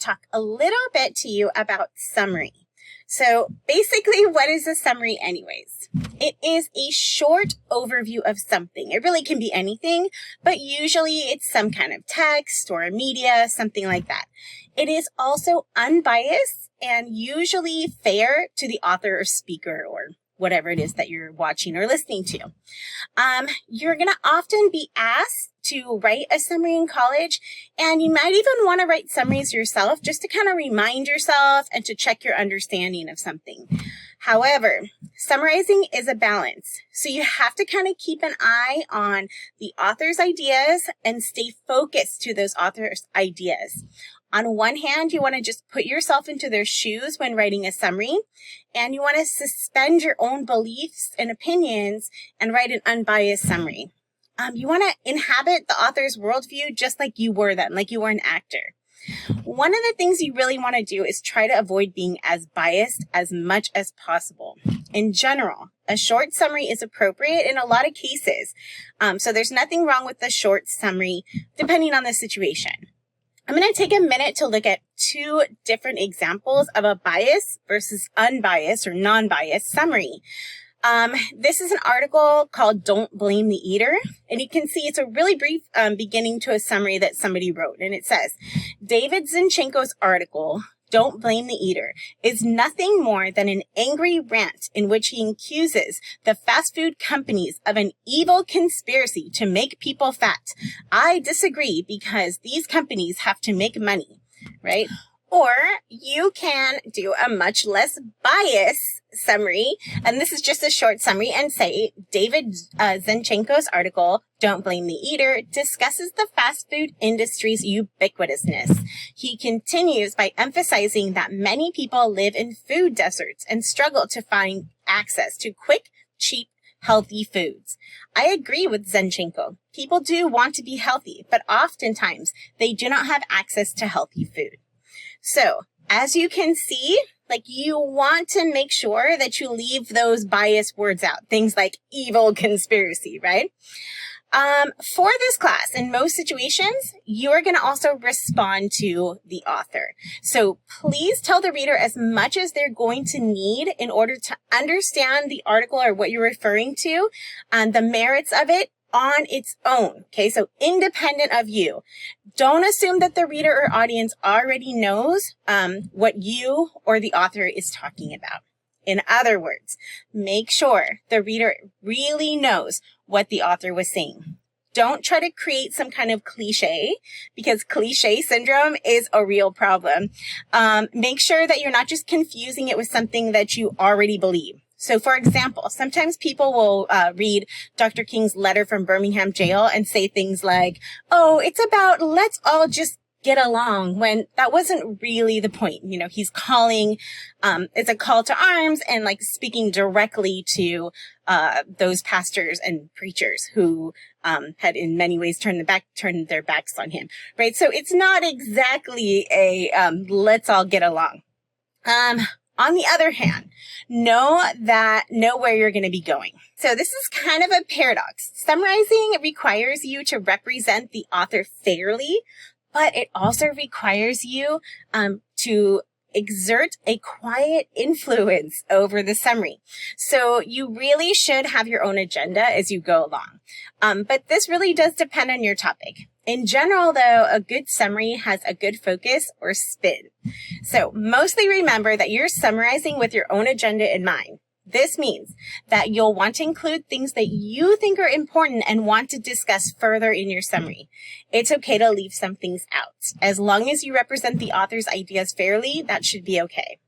talk a little bit to you about summary. So basically, what is a summary anyways? It is a short overview of something. It really can be anything, but usually it's some kind of text or media, something like that. It is also unbiased and usually fair to the author or speaker or whatever it is that you're watching or listening to. You're going to often be asked to write a summary in college, and you might even want to write summaries yourself just to kind of remind yourself and to check your understanding of something. However, summarizing is a balance, so you have to kind of keep an eye on the author's ideas and stay focused to those author's ideas. On one hand, you want to just put yourself into their shoes when writing a summary, and you want to suspend your own beliefs and opinions and write an unbiased summary. You want to inhabit the author's worldview just like you were then, like you were an actor. One of the things you really want to do is try to avoid being as biased as much as possible. In general, a short summary is appropriate in a lot of cases. So there's nothing wrong with the short summary, depending on the situation. I'm going to take a minute to look at two different examples of a biased versus unbiased or non-biased summary. This is an article called Don't Blame the Eater, and you can see it's a really brief beginning to a summary that somebody wrote, and it says, David Zinchenko's article, Don't Blame the Eater, is nothing more than an angry rant in which he accuses the fast food companies of an evil conspiracy to make people fat. I disagree because these companies have to make money, right? Or you can do a much less biased summary, and this is just a short summary, and say David Zinchenko's article, Don't Blame the Eater, discusses the fast food industry's ubiquitousness. He continues by emphasizing that many people live in food deserts and struggle to find access to quick, cheap, healthy foods. I agree with Zinchenko. People do want to be healthy, but oftentimes they do not have access to healthy food. So, as you can see, you want to make sure that you leave those biased words out. Things like evil conspiracy, right? For this class, in most situations, you are going to also respond to the author. So please tell the reader as much as they're going to need in order to understand the article or what you're referring to and the merits of it on its own. Okay, so independent of you. Don't assume that the reader or audience already knows what you or the author is talking about. In other words, make sure the reader really knows what the author was saying. Don't try to create some kind of cliche, because cliche syndrome is a real problem. Make sure that you're not just confusing it with something that you already believe. So, for example, sometimes people will read Dr. King's letter from Birmingham jail and say things like, oh, it's about let's all just get along, when that wasn't really the point. You know, he's calling, it's a call to arms and speaking directly to those pastors and preachers who had in many ways turned their backs on him, right? So it's not exactly a let's all get along. On the other hand, know where you're going to be going. So this is kind of a paradox. Summarizing requires you to represent the author fairly, but it also requires you to exert a quiet influence over the summary. So you really should have your own agenda as you go along. But this really does depend on your topic. In general, though, a good summary has a good focus or spin. So mostly remember that you're summarizing with your own agenda in mind. This means that you'll want to include things that you think are important and want to discuss further in your summary. It's okay to leave some things out. As long as you represent the author's ideas fairly, that should be okay.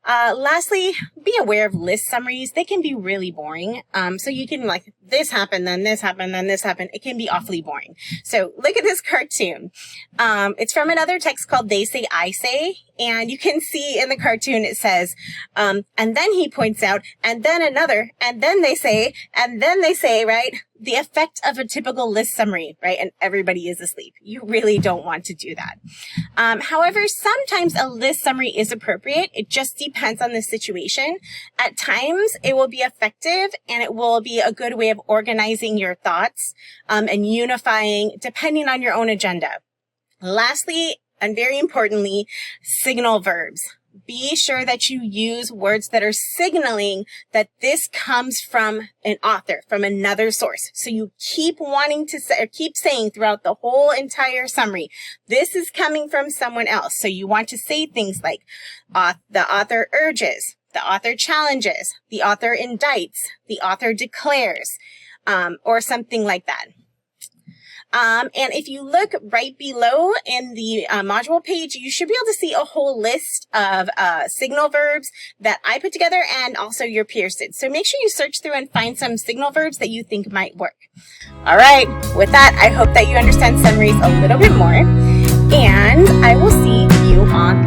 Lastly, be aware of list summaries. They can be really boring. So you can this happened, then this happened, then this happened. It can be awfully boring. So look at this cartoon. It's from another text called They Say, I Say. And you can see in the cartoon it says, and then he points out, and then another, and then they say, right? The effect of a typical list summary, right? And everybody is asleep. You really don't want to do that. However, sometimes a list summary is appropriate. It just depends on the situation. At times, it will be effective and it will be a good way of organizing your thoughts and unifying depending on your own agenda. Lastly, and very importantly, signal verbs. Be sure that you use words that are signaling that this comes from an author, from another source. So you keep wanting to say, or keep saying throughout the whole entire summary, this is coming from someone else. So you want to say things like, the author urges, the author challenges, the author indicts, the author declares, or something like that. And if you look right below in the module page, you should be able to see a whole list of signal verbs that I put together and also your peers did. So make sure you search through and find some signal verbs that you think might work. All right, with that, I hope that you understand summaries a little bit more, and I will see you on